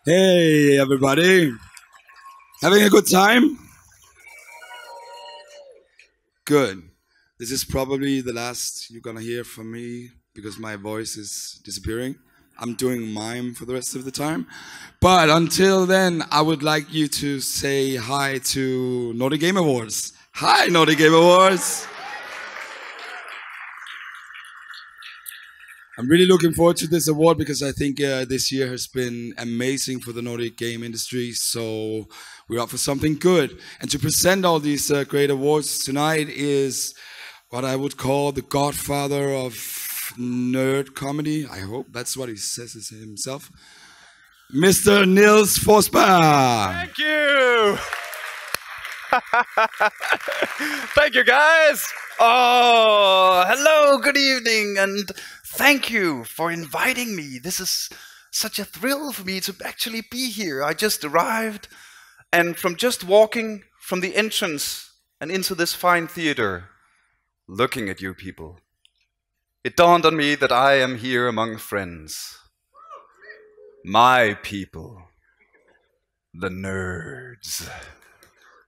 Hey, everybody. Having a good time? Good. This is probably the last you're gonna hear from me because my voice is disappearing. I'm doing mime for the rest of the time. But until then, I would like you to say hi to Nordic Game Awards. Hi, Nordic Game Awards. I'm really looking forward to this award because I think this year has been amazing for the Nordic game industry. So we're up for something good. And to present all these great awards tonight is what I would call the godfather of nerd comedy. I hope that's what he says himself. Mr. Niels Forsberg. Thank you. Thank you, guys. Oh, hello, good evening, and thank you for inviting me. This is such a thrill for me to actually be here. I just arrived, and from just walking from the entrance and into this fine theater, looking at you people, it dawned on me that I am here among friends. My people, the nerds.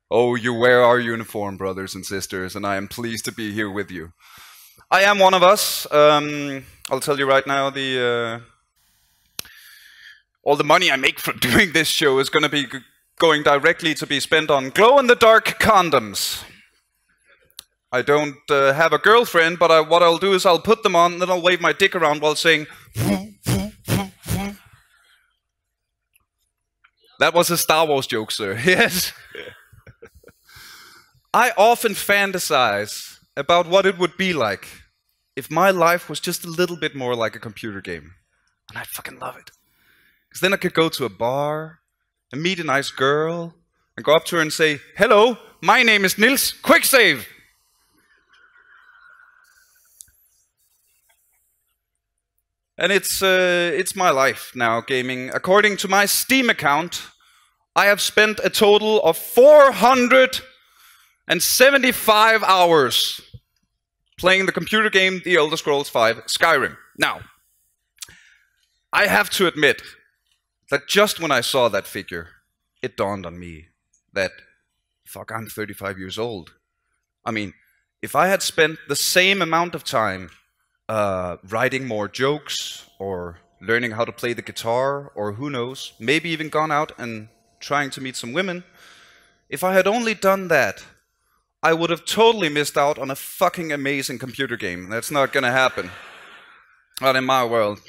Oh, you wear our uniform, brothers and sisters, and I am pleased to be here with you. I am one of us. I'll tell you right now, all the money I make from doing this show is going to be going directly to be spent on glow-in-the-dark condoms. I don't have a girlfriend, but what I'll do is I'll put them on, and then I'll wave my dick around while saying... That was a Star Wars joke, sir. Yes. I often fantasize about what it would be like if my life was just a little bit more like a computer game. And I'd fucking love it. Because then I could go to a bar and meet a nice girl and go up to her and say, "Hello, my name is Niels, quick save." And it's my life now, gaming. According to my Steam account, I have spent a total of 475 hours playing the computer game The Elder Scrolls V Skyrim. Now, I have to admit that just when I saw that figure, it dawned on me that, fuck, I'm 35 years old. I mean, if I had spent the same amount of time writing more jokes, or learning how to play the guitar, or who knows, maybe even gone out and trying to meet some women, if I had only done that, I would have totally missed out on a fucking amazing computer game. That's not gonna happen. Not in my world.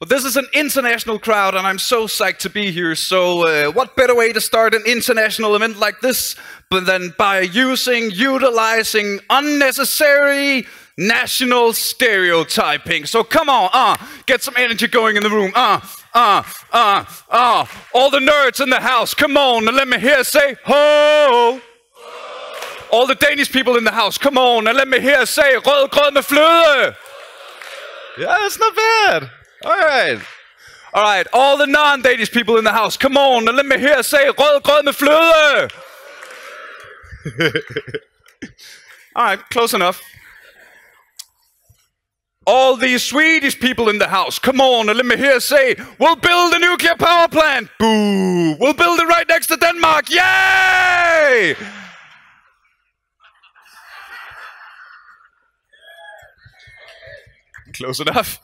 But this is an international crowd, and I'm so psyched to be here. So what better way to start an international event like this than by utilizing unnecessary national stereotyping. So come on, get some energy going in the room. All the nerds in the house, come on, and let me hear say ho. All the Danish people in the house, come on, and let me hear say rød grød med fløde. Yeah, that's not bad. All right, all the non-Danish people in the house, come on, and let me hear say rød grød med fløde. All right, close enough. All these Swedish people in the house, come on, and let me hear say, we'll build a nuclear power plant. Boo! We'll build it right next to Denmark. Yay! Close enough.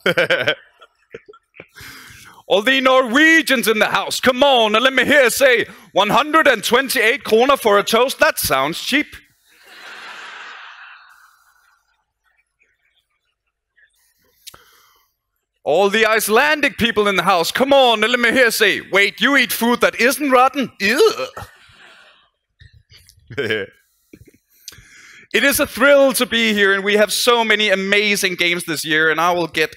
All the Norwegians in the house, come on, and let me hear say, 128 kroner for a toast. That sounds cheap. All the Icelandic people in the house, come on, and let me hear say, wait, you eat food that isn't rotten? Ew. It is a thrill to be here, and we have so many amazing games this year, and I will get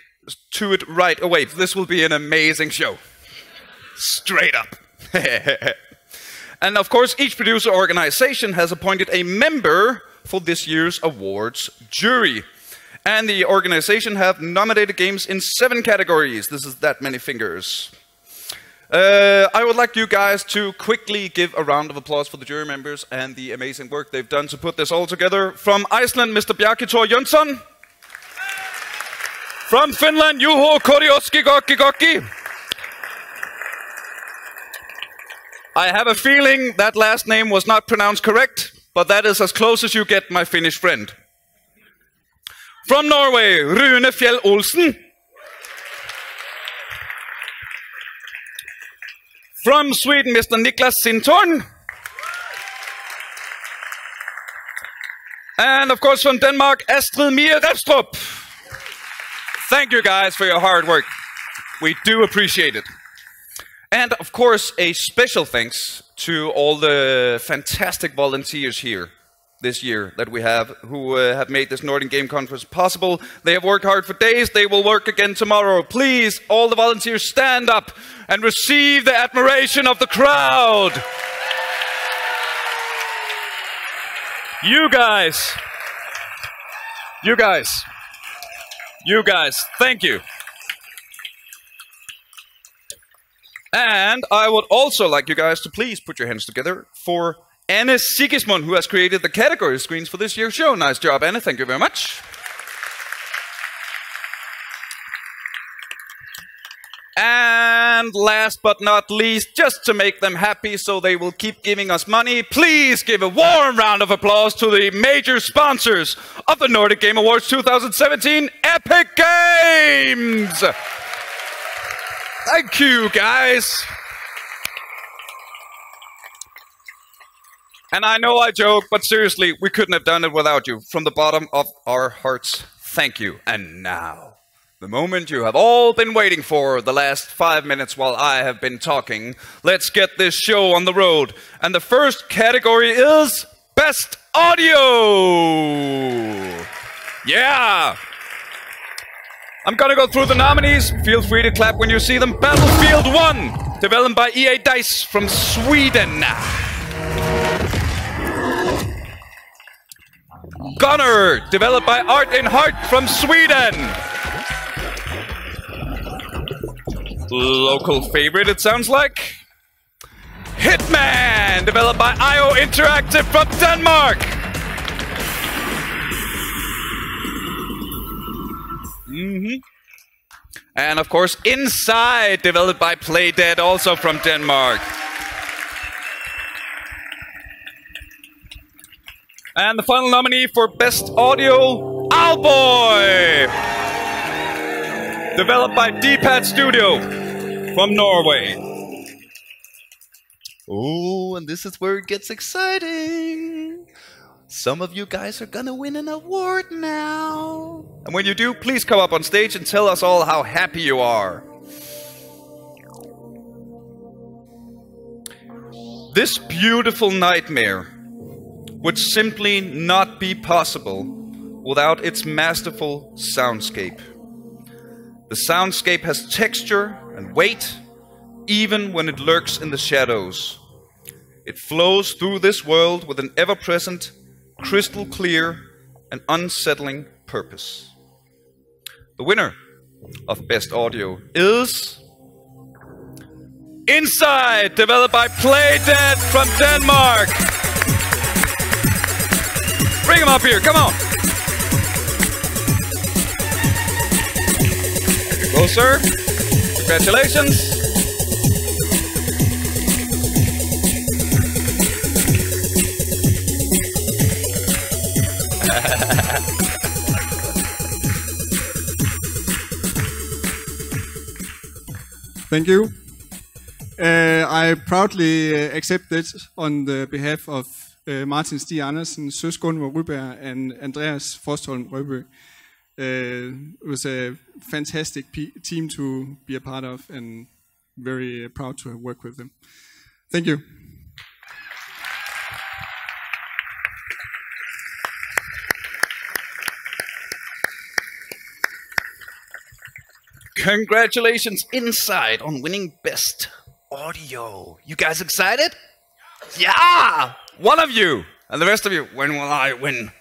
to it right away. This will be an amazing show. Straight up. And of course, each producer organization has appointed a member for this year's awards jury. And the organization have nominated games in 7 categories. This is that many fingers. I would like you guys to quickly give a round of applause for the jury members and the amazing work they've done to put this all together. From Iceland, Mr. Bjarki Thor Jönsson. From Finland, Juho Korioski Gokki Gokki. I have a feeling that last name was not pronounced correct, but that is as close as you get, my Finnish friend. From Norway, Rune Fjell Olsen. From Sweden, Mr. Niklas Sintorn. And of course from Denmark, Astrid Mie Repstrup. Thank you guys for your hard work. We do appreciate it. And of course, a special thanks to all the fantastic volunteers here this year that we have, who have made this Nordic Game Conference possible. They have worked hard for days. They will work again tomorrow. Please, all the volunteers, stand up and receive the admiration of the crowd. You guys, thank you. And I would also like you guys to please put your hands together for Anne Sigismund, who has created the category screens for this year's show. Nice job, Anne. Thank you very much. And last but not least, just to make them happy so they will keep giving us money, please give a warm round of applause to the major sponsors of the Nordic Game Awards 2017, Epic Games! Thank you, guys. And I know I joke, but seriously, we couldn't have done it without you. From the bottom of our hearts, thank you. And now, the moment you have all been waiting for, the last 5 minutes while I have been talking. Let's get this show on the road. And the first category is Best Audio. Yeah. I'm gonna go through the nominees. Feel free to clap when you see them. Battlefield 1, developed by EA Dice from Sweden. Gunner, developed by Art in Heart from Sweden. Local favorite, it sounds like. Hitman, developed by IO Interactive from Denmark. And of course, Inside, developed by Playdead, also from Denmark. And the final nominee for Best Audio, Owlboy, developed by D-Pad Studio from Norway. Oh, and this is where it gets exciting. Some of you guys are gonna win an award now. And when you do, please come up on stage and tell us all how happy you are. This beautiful nightmare would simply not be possible without its masterful soundscape. The soundscape has texture and weight, even when it lurks in the shadows. It flows through this world with an ever-present, crystal clear and unsettling purpose. The winner of Best Audio is Inside, developed by Playdead from Denmark. Bring him up here, come on. There you go, sir. Congratulations. Thank you. I proudly accept this on the behalf of Martin Stig Andersen, Søs Gunvor Ryberg, and Andreas Frostholm Røbø. It was a fantastic team to be a part of, and very proud to have worked with them. Thank you. Congratulations, Inside, on winning Best Audio. You guys excited? Yeah! One of you! And the rest of you, when will I win?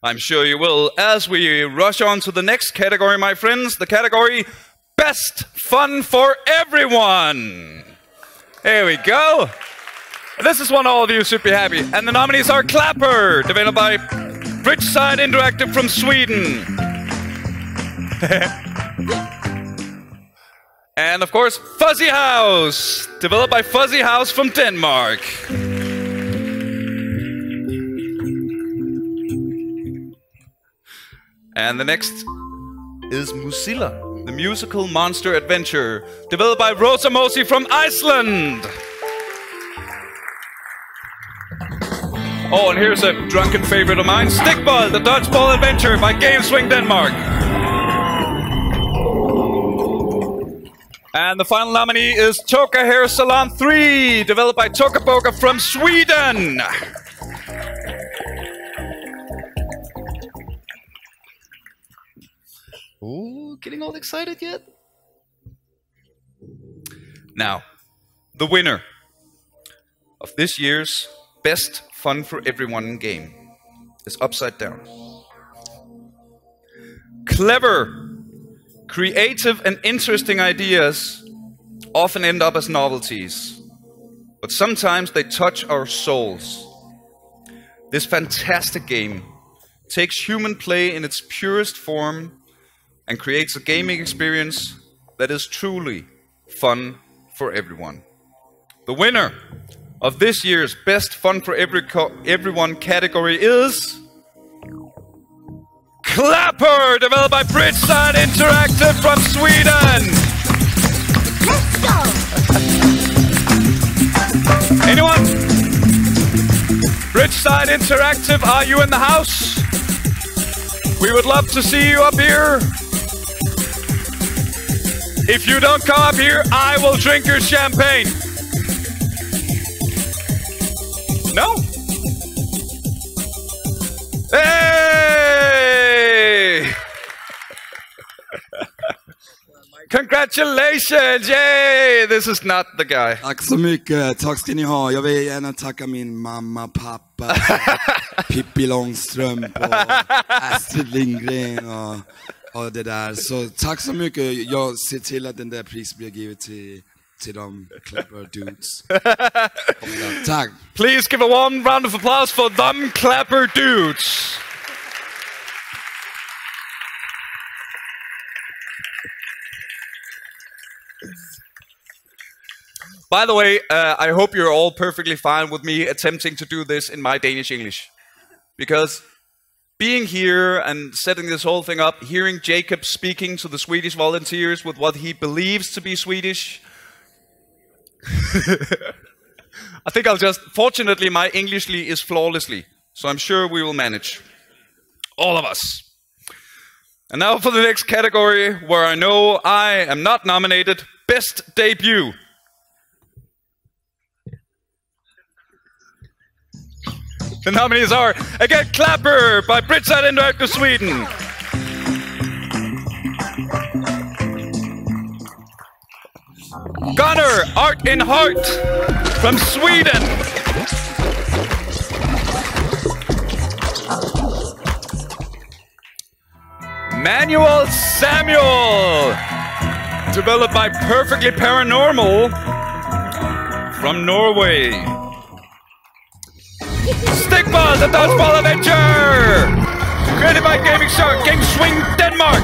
I'm sure you will. As we rush on to the next category, my friends, the category Best Fun for Everyone. Here we go. This is one all of you should be happy. And the nominees are Clapper, developed by Bridgeside Interactive from Sweden. And of course, Fuzzy House, developed by Fuzzy House from Denmark. And the next is Musilla, the musical monster adventure, developed by Rosa Mosi from Iceland. Oh, and here's a drunken favorite of mine, Stickball, the dodgeball adventure by Game Swing Denmark. And the final nominee is Toka Hair Salon 3, developed by Toka Boka from Sweden. Oh, getting all excited yet? Now, the winner of this year's Best Fun for Everyone game is upside down. Clever, creative and interesting ideas often end up as novelties, but sometimes they touch our souls. This fantastic game takes human play in its purest form and creates a gaming experience that is truly fun for everyone. The winner of this year's Best Fun for Everyone category is Clapper, developed by Bridgeside Interactive from Sweden. Let's go! Anyone? Bridgeside Interactive, are you in the house? We would love to see you up here. If you don't come up here, I will drink your champagne. No? Hey! Congratulations! Yay! This is not the guy. Tack så mycket. Tack ska ni ha. Jag vill gärna tacka min mamma, pappa, Pippi Långstrump och Astrid Lindgren och det där. Så tack så mycket. Jag ser till att den där pris blir givet till de Clapper dudes. Tack. Please give a warm round of applause for them Clapper dudes. By the way, I hope you're all perfectly fine with me attempting to do this in my Danish English. Because being here and setting this whole thing up, hearing Jacob speaking to the Swedish volunteers with what he believes to be Swedish, I think I'll just... Fortunately, my Englishly is flawlessly, so I'm sure we will manage. All of us. And now for the next category, where I know I am not nominated, Best Debut. The nominees are, again, Clapper by Bridgeside Interactive Sweden. Gunnar, Art in Heart from Sweden. Manuel Samuel, developed by Perfectly Paranormal from Norway. Stickball, the dodgeball adventure, created by Game Swing Denmark.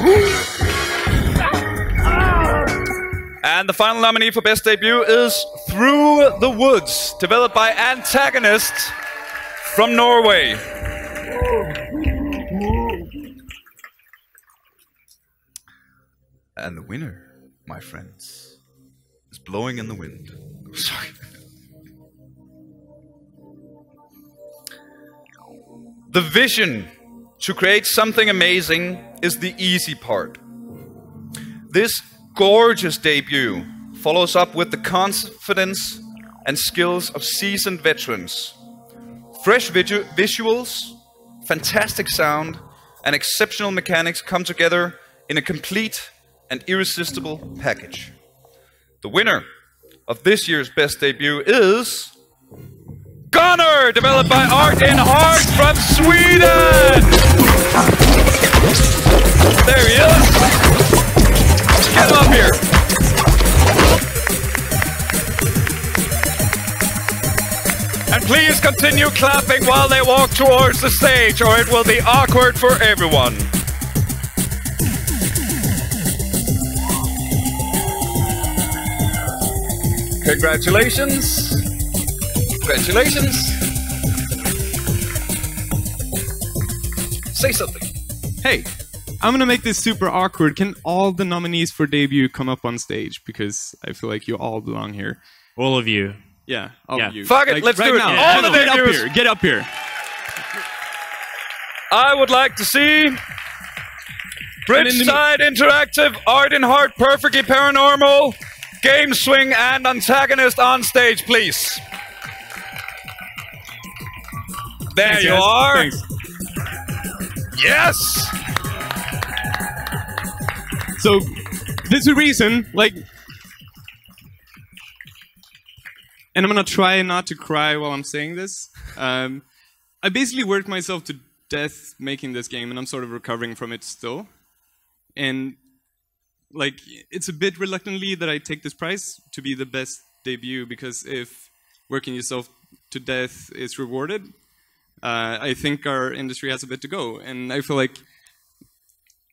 And the final nominee for Best Debut is Through the Woods, developed by Antagonist from Norway. And the winner, my friends, is blowing in the wind. Sorry. The vision to create something amazing is the easy part. This gorgeous debut follows up with the confidence and skills of seasoned veterans. Fresh visuals, fantastic sound, and exceptional mechanics come together in a complete and irresistible package. The winner of this year's Best Debut is Gunnar, developed by Art in Heart from Sweden. There he is. Get him up here. And please continue clapping while they walk towards the stage, or it will be awkward for everyone. Congratulations. Congratulations. Say something. Hey, I'm gonna make this super awkward. Can all the nominees for debut come up on stage? Because I feel like you all belong here. All of you. Yeah, all of you. Fuck it, let's right do it. now. All the Get up debuts. here. Get up here. I would like to see Bridgeside Interactive, Art and Heart, Perfectly Paranormal, Game Swing, and Antagonist on stage, please. There Thanks, you guys. are. Thanks. Yes. So, there's a reason, like... And I'm gonna try not to cry while I'm saying this. I basically worked myself to death making this game, and I'm sort of recovering from it still. And like, it's a bit reluctantly that I take this prize to be the best debut, because if working yourself to death is rewarded, I think our industry has a bit to go. And I feel like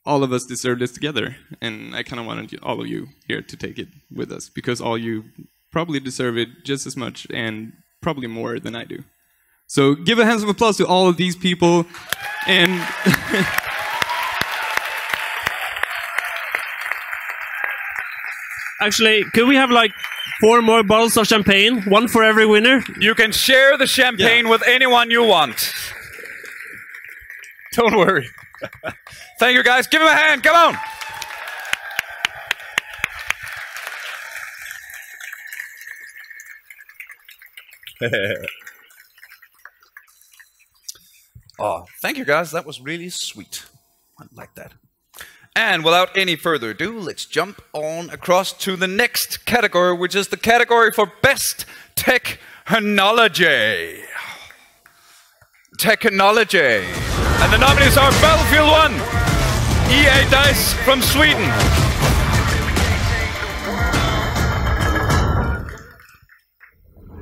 all of us deserve this together. And I kind of wanted all of you here to take it with us, because all you probably deserve it just as much and probably more than I do. So give a hand of applause to all of these people. And Actually, could we have like 4 more bottles of champagne? One for every winner? You can share the champagne with anyone you want. Don't worry. Thank you, guys. Give him a hand. Come on. Oh, thank you, guys. That was really sweet. I like that. And without any further ado, let's jump on across to the next category, which is the category for Best Technology. Technology. And the nominees are Battlefield 1, EA Dice from Sweden,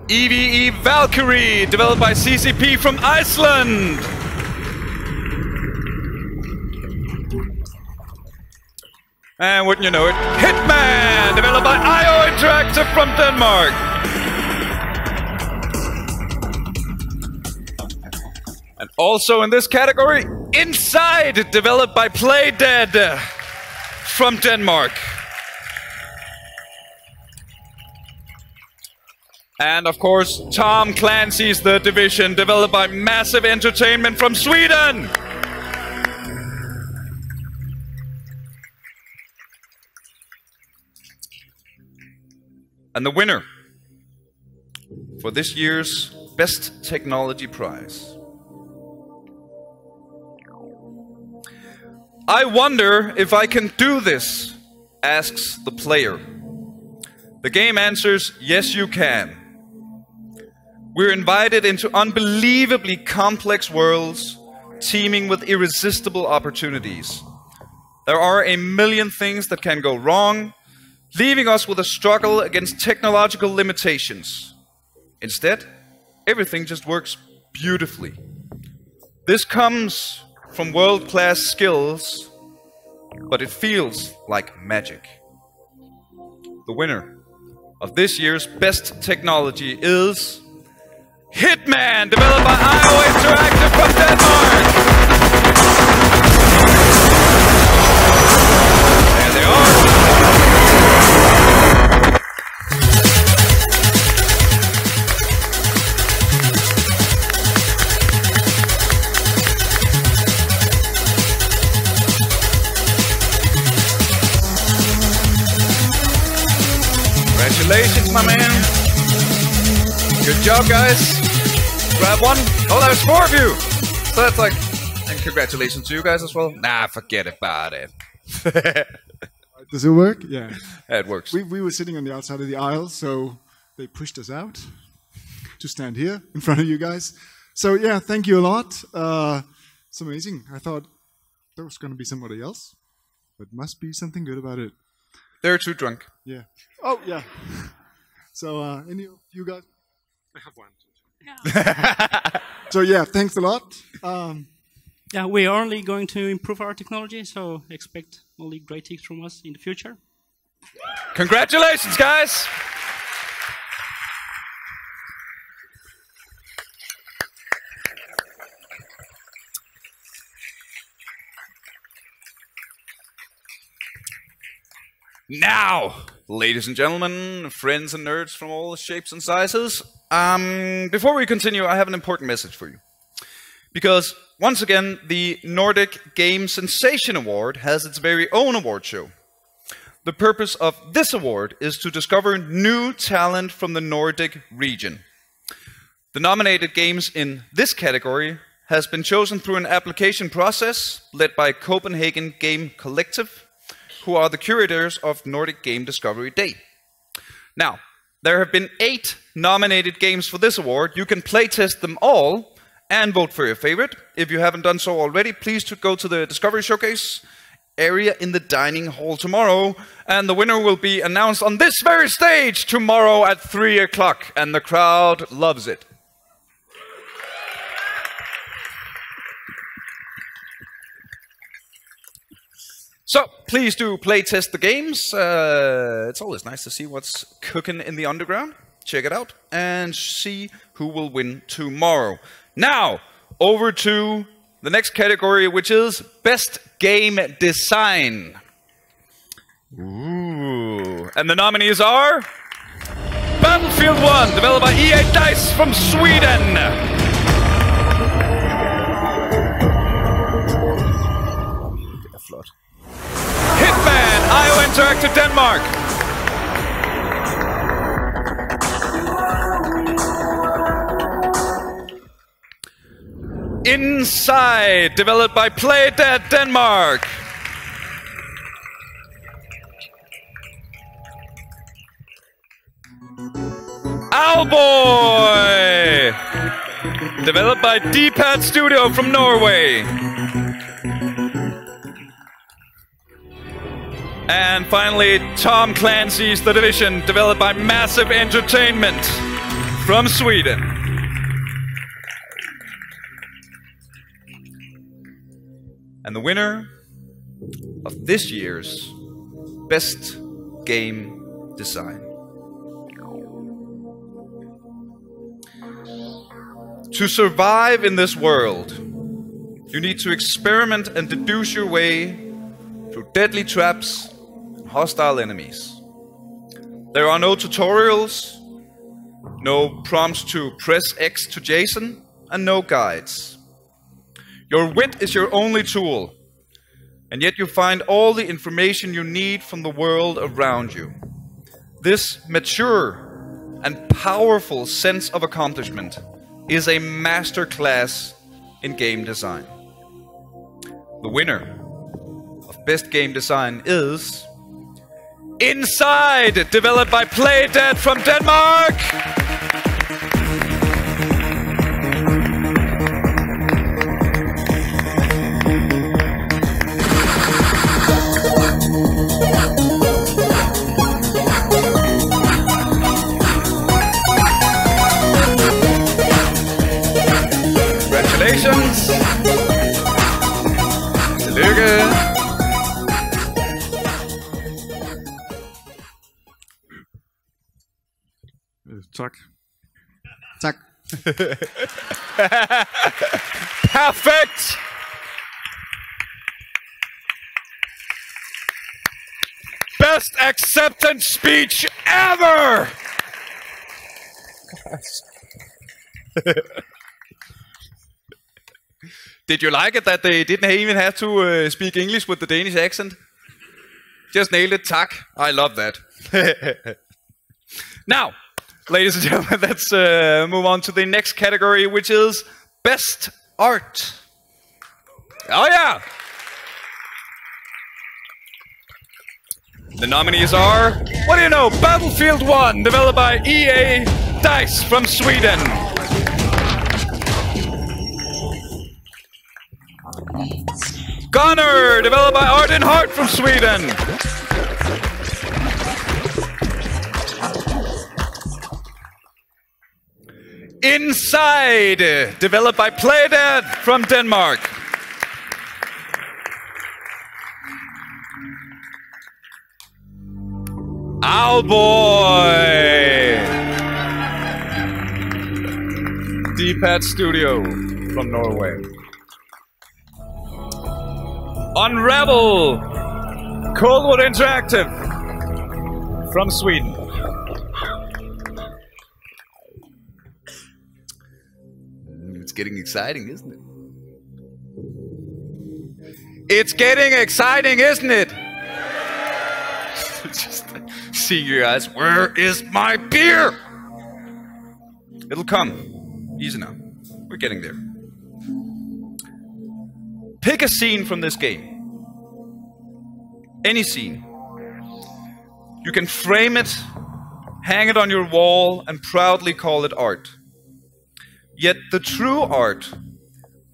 EVE Valkyrie, developed by CCP from Iceland, and wouldn't you know it, Hitman, developed by IO Interactive from Denmark. And also in this category, Inside, developed by Playdead from Denmark. And of course, Tom Clancy's The Division, developed by Massive Entertainment from Sweden. And the winner for this year's Best Technology Prize. I wonder if I can do this, asks the player. The game answers, yes you can. We're invited into unbelievably complex worlds, teeming with irresistible opportunities. There are a million things that can go wrong, leaving us with a struggle against technological limitations. Instead, everything just works beautifully. This comes from world-class skills, but it feels like magic. The winner of this year's Best Technology is Hitman, developed by IO Interactive from Denmark. There they are. Congratulations, my man. Good job, guys. Grab one. Oh, that was 4 of you. So that's like, and congratulations to you guys as well. Nah, forget about it. Does it work? Yeah. It works. We were sitting on the outside of the aisle, so they pushed us out to stand here in front of you guys. So yeah, thank you a lot. It's amazing. I thought there was going to be somebody else, but must be something good about it. They're too drunk. Yeah. Oh, yeah. So any of you guys? I have one. So yeah, thanks a lot. Yeah, we are only going to improve our technology, so expect only great things from us in the future. Congratulations, guys. Now, ladies and gentlemen, friends and nerds from all shapes and sizes, before we continue, I have an important message for you. Because, once again, the Nordic Game Sensation Award has its very own award show. The purpose of this award is to discover new talent from the Nordic region. The nominated games in this category has been chosen through an application process led by Copenhagen Game Collective, who are the curators of Nordic Game Discovery Day. Now, there have been 8 nominated games for this award. You can playtest them all and vote for your favorite. If you haven't done so already, please go to the Discovery Showcase area in the dining hall tomorrow, and the winner will be announced on this very stage tomorrow at 3 o'clock, and the crowd loves it. So, please do play test the games. It's always nice to see what's cooking in the underground. Check it out and see who will win tomorrow. Now, over to the next category, which is Best Game Design. Ooh. And the nominees are Battlefield 1, developed by EA Dice from Sweden. Hitman, IO Interactive Denmark. Inside, developed by Playdead Denmark. Owlboy, developed by D-Pad Studio from Norway. And finally, Tom Clancy's The Division, developed by Massive Entertainment from Sweden. And the winner of this year's Best Game Design. To survive in this world, you need to experiment and deduce your way through deadly traps and hostile enemies. There are no tutorials, no prompts to press X to Jason, and no guides. Your wit is your only tool, and yet you find all the information you need from the world around you. This mature and powerful sense of accomplishment is a masterclass in game design. The winner of Best Game Design is Inside, developed by Playdead from Denmark. Congratulations! Tillykke! Tak. Tak. Perfect! Best acceptance speech ever! Did you like it that they didn't even have to speak English with the Danish accent? Just nailed it, tak. I love that. Now, ladies and gentlemen, let's move on to the next category, which is Best Art. Oh yeah! The nominees are, what do you know, Battlefield 1, developed by EA Dice from Sweden. Gunner, developed by Art and Heart from Sweden. Inside, developed by Playdead from Denmark. Owlboy, D-Pad Studio from Norway. Unravel, Coldwood Interactive from Sweden. It's getting exciting, isn't it? It's getting exciting, isn't it? Just seeing your eyes. Where is my beer? It'll come. Easy now. We're getting there. Pick a scene from this game. Any scene. You can frame it, hang it on your wall, and proudly call it art. Yet the true art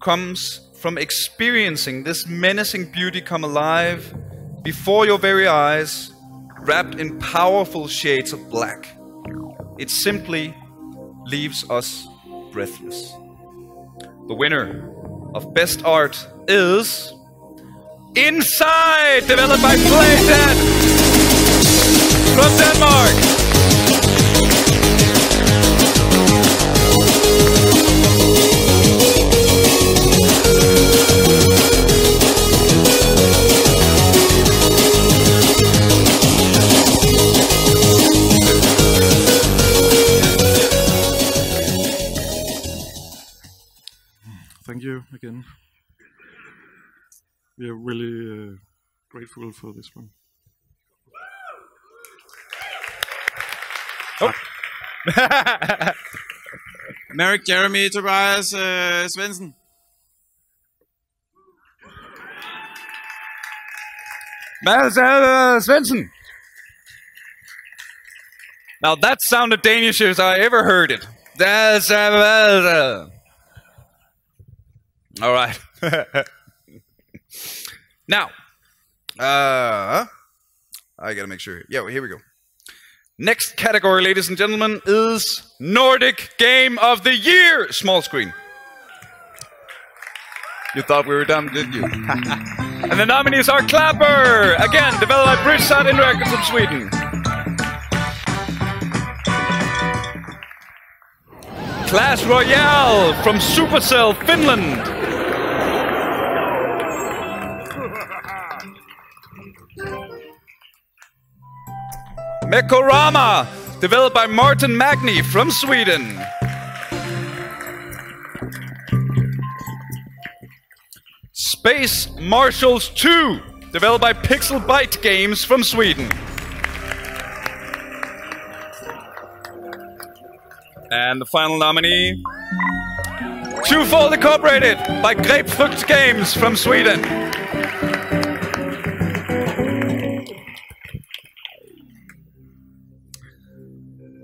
comes from experiencing this menacing beauty come alive before your very eyes, wrapped in powerful shades of black. It simply leaves us breathless. The winner of Best Art is Inside, developed by Playdead from Denmark. Thank you again. We are really grateful for this one. Oh. Merrick, Jeremy, Tobias, Svendsen. Svendsen. Now that sounded Danish as I ever heard it. All right. Now, I gotta make sure. Yeah, here we go. Next category, ladies and gentlemen, is Nordic Game of the Year. Small screen. You thought we were done, didn't you? And the nominees are Clapper, again, developed by Bridgeside Interactive from Sweden. Clash Royale from Supercell, Finland. Mekorama, developed by Martin Magni from Sweden. Space Marshals 2, developed by Pixel Byte Games from Sweden. And the final nominee, Twofold Incorporated by Grapefruit Games from Sweden.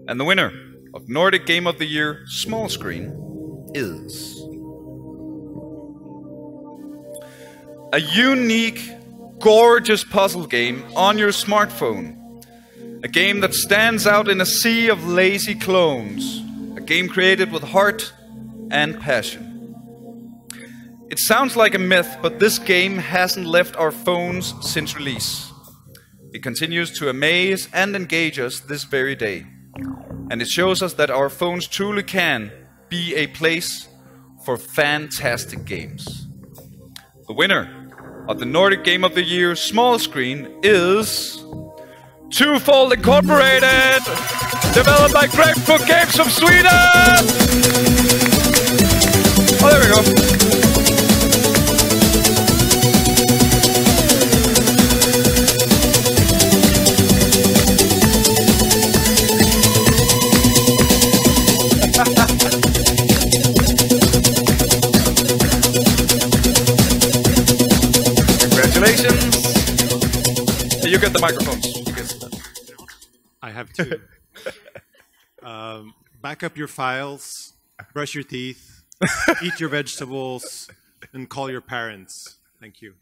And the winner of Nordic Game of the Year Small Screen is a unique, gorgeous puzzle game on your smartphone. A game that stands out in a sea of lazy clones. A game created with heart and passion. It sounds like a myth, but this game hasn't left our phones since release. It continues to amaze and engage us this very day. And it shows us that our phones truly can be a place for fantastic games. The winner of the Nordic Game of the Year Small Screen is Twofold Incorporated, developed by Grapefruit Games from Sweden! Oh, there we go. Congratulations. You get the microphones. I have two. Back up your files, brush your teeth, eat your vegetables, and call your parents. Thank you.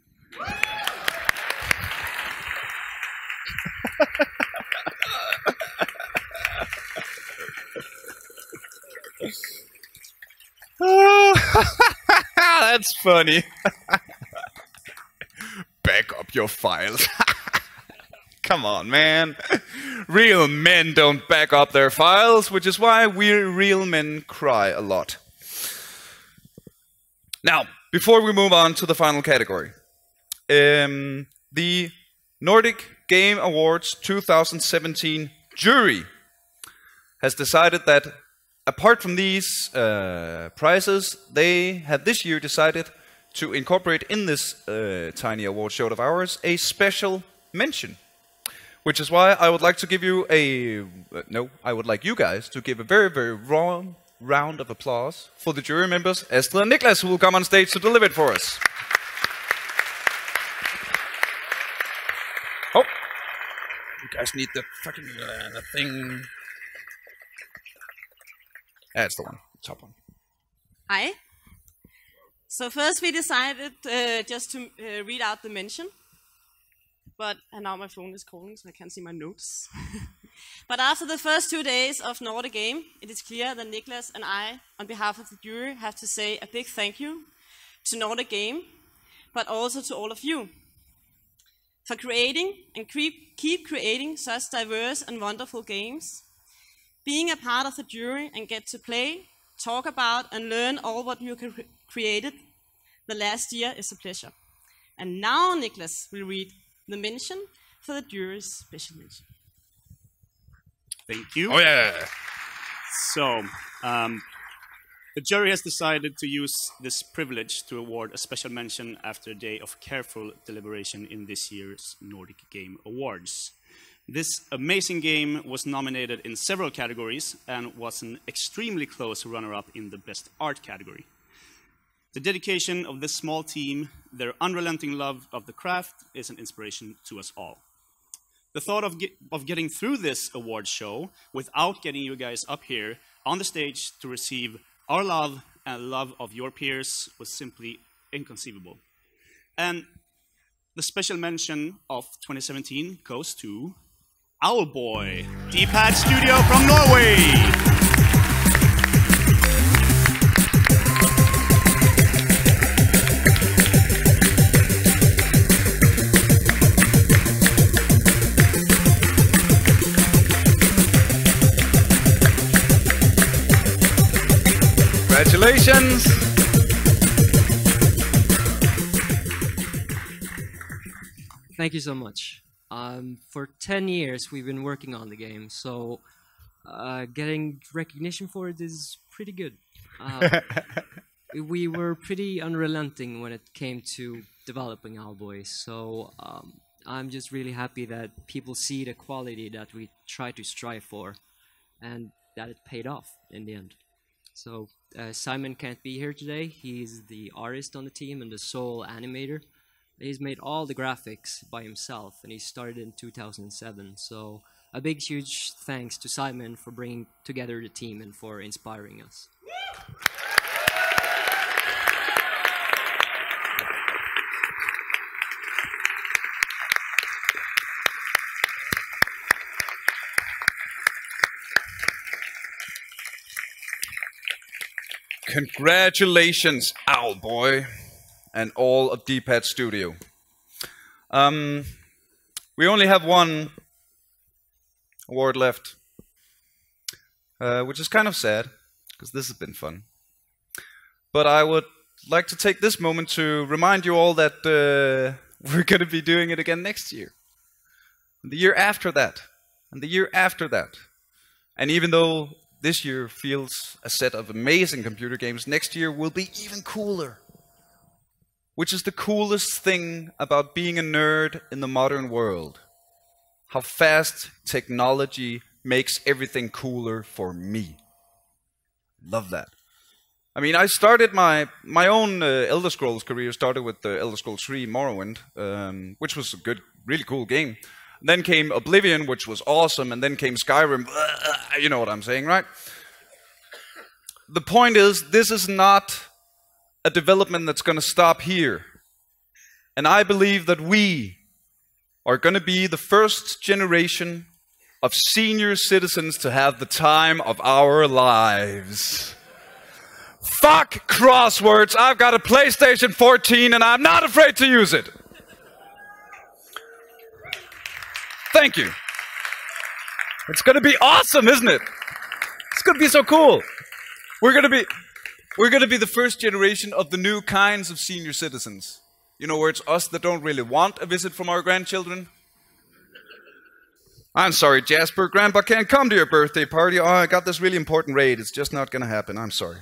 That's funny. Back up your files. Come on, man. Real men don't back up their files, which is why we real men cry a lot. Now, before we move on to the final category, the Nordic Game Awards 2017 jury has decided that apart from these prizes, they have this year decided to incorporate in this tiny award show of ours a special mention. Which is why I would like to give you I would like you guys to give a very, very warm round of applause for the jury members, Astrid and Niklas, who will come on stage to deliver it for us. Oh, you guys need the fucking thing. That's the one, top one. Hi. So first we decided just to read out the mention. And now my phone is calling, so I can't see my notes. But after the first 2 days of Nordic Game, it is clear that Niklas and I, on behalf of the jury, have to say a big thank you to Nordic Game, but also to all of you for creating and keep creating such diverse and wonderful games. Being a part of the jury and get to play, talk about, and learn all what you created the last year is a pleasure. And now Niklas will read the mention for the jury's special mention. Thank you. Oh yeah. So, the jury has decided to use this privilege to award a special mention after a day of careful deliberation in this year's Nordic Game Awards. This amazing game was nominated in several categories and was an extremely close runner-up in the Best Art category. The dedication of this small team, their unrelenting love of the craft, is an inspiration to us all. The thought of getting through this award show without getting you guys up here on the stage to receive our love and love of your peers was simply inconceivable. And the special mention of 2017 goes to Owlboy, D-Pad Studio from Norway. Congratulations! Thank you so much. For 10 years we've been working on the game, so getting recognition for it is pretty good. We were pretty unrelenting when it came to developing Owlboy, so I'm just really happy that people see the quality that we try to strive for and that it paid off in the end. So Simon can't be here today. He's the artist on the team and the sole animator. He's made all the graphics by himself, and he started in 2007. So a big, huge thanks to Simon for bringing together the team and for inspiring us. Congratulations, Owlboy, and all of D-Pad Studio. We only have one award left, which is kind of sad, because this has been fun. But I would like to take this moment to remind you all that we're going to be doing it again next year, and the year after that, and the year after that. And even though this year feels a set of amazing computer games, next year will be even cooler. Which is the coolest thing about being a nerd in the modern world. How fast technology makes everything cooler for me. Love that. I mean, I started my own Elder Scrolls career, started with the Elder Scrolls 3 Morrowind, which was a good, really cool game. Then came Oblivion, which was awesome, and then came Skyrim. You know what I'm saying, right? The point is, this is not a development that's going to stop here. And I believe that we are going to be the first generation of senior citizens to have the time of our lives. Fuck crosswords! I've got a PlayStation 14 and I'm not afraid to use it. Thank you. It's going to be awesome, isn't it? It's going to be so cool. We're going to be the first generation of the new kinds of senior citizens. You know, where it's us that don't really want a visit from our grandchildren. I'm sorry, Jasper. Grandpa can't come to your birthday party. Oh, I got this really important raid. It's just not going to happen. I'm sorry.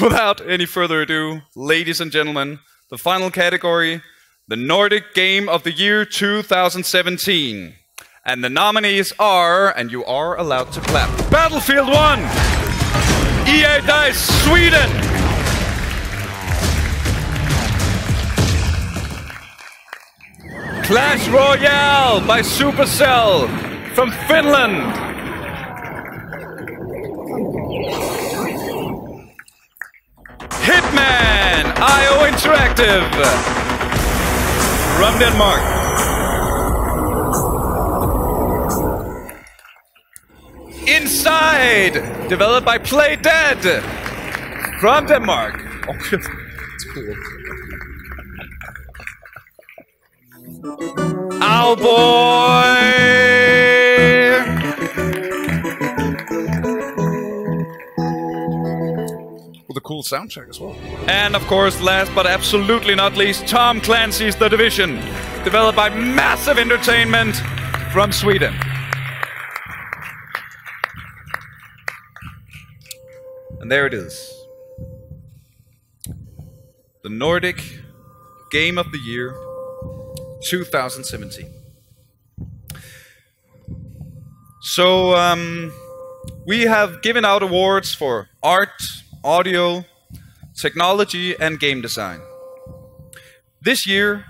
Without any further ado, ladies and gentlemen, the final category, the Nordic Game of the Year 2017. And the nominees are, and you are allowed to clap, Battlefield 1, EA Dice Sweden, Clash Royale by Supercell from Finland, Hitman, IO Interactive from Denmark, Inside, developed by Play Dead from Denmark. Oh, it's cool. Owlboy! With a cool soundtrack as well. And of course, last but absolutely not least, Tom Clancy's The Division, developed by Massive Entertainment from Sweden. And there it is. The Nordic Game of the Year 2017. So, we have given out awards for art, audio, technology, and game design. This year,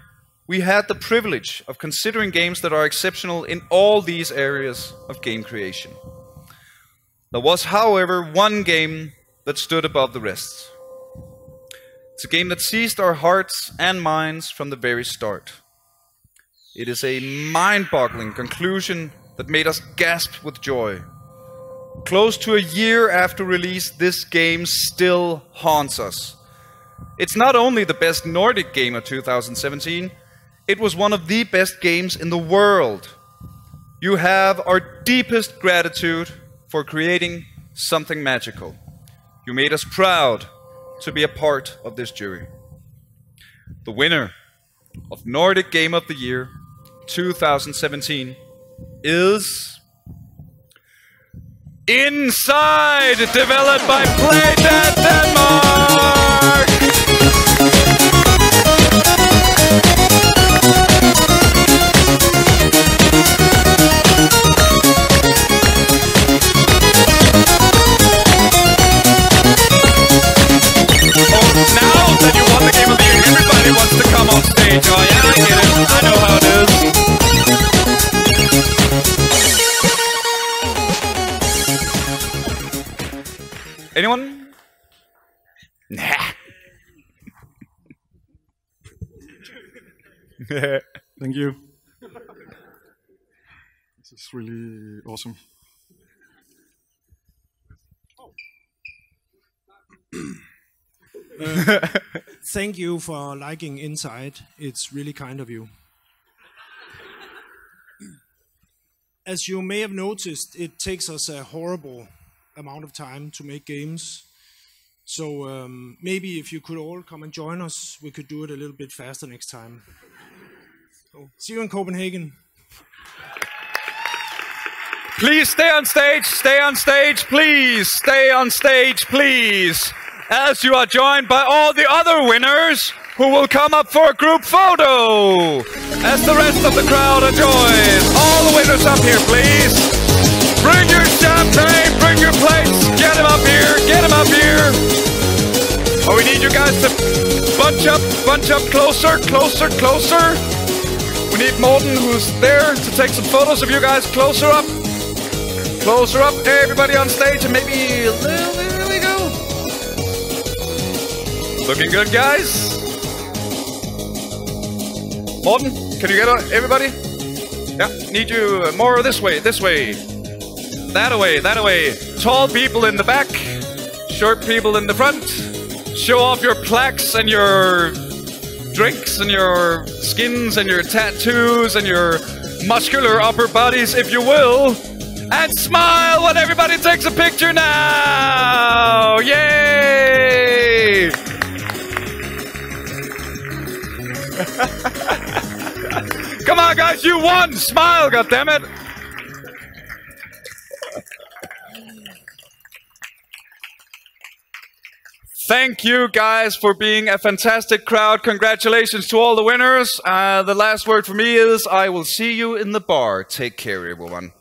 we had the privilege of considering games that are exceptional in all these areas of game creation. There was, however, one game that stood above the rest. It's a game that seized our hearts and minds from the very start. It is a mind-boggling conclusion that made us gasp with joy. Close to a year after release, this game still haunts us. It's not only the best Nordic game of 2017, it was one of the best games in the world. You have our deepest gratitude for creating something magical. You made us proud to be a part of this jury. The winner of Nordic Game of the Year 2017 is Inside, developed by Play Dead Denmark! Everybody wants to come on stage. Oh yeah, I get it. I know how it is. Anyone? Nah. Thank you. This is really awesome. Thank you for liking Inside. It's really kind of you. As you may have noticed, it takes us a horrible amount of time to make games. So maybe if you could all come and join us, we could do it a little bit faster next time. So, see you in Copenhagen. Please stay on stage, please stay on stage, please. As you are joined by all the other winners who will come up for a group photo as the rest of the crowd enjoys. All the winners up here, please. Bring your champagne, bring your plates. Get them up here, get them up here. Oh, we need you guys to bunch up closer, closer, closer. We need Morten, who's there, to take some photos of you guys. Closer up, everybody on stage, and maybe a little bit. There we go. Looking good, guys. Morten, can you get everybody? Yeah, need you more this way, this way. That away, that away. Tall people in the back, short people in the front. Show off your plaques and your drinks and your skins and your tattoos and your muscular upper bodies, if you will. And smile when everybody takes a picture now! Yay! Come on, guys, you won! Smile, goddammit! Thank you guys for being a fantastic crowd. Congratulations to all the winners. The last word for me is I will see you in the bar. Take care, everyone.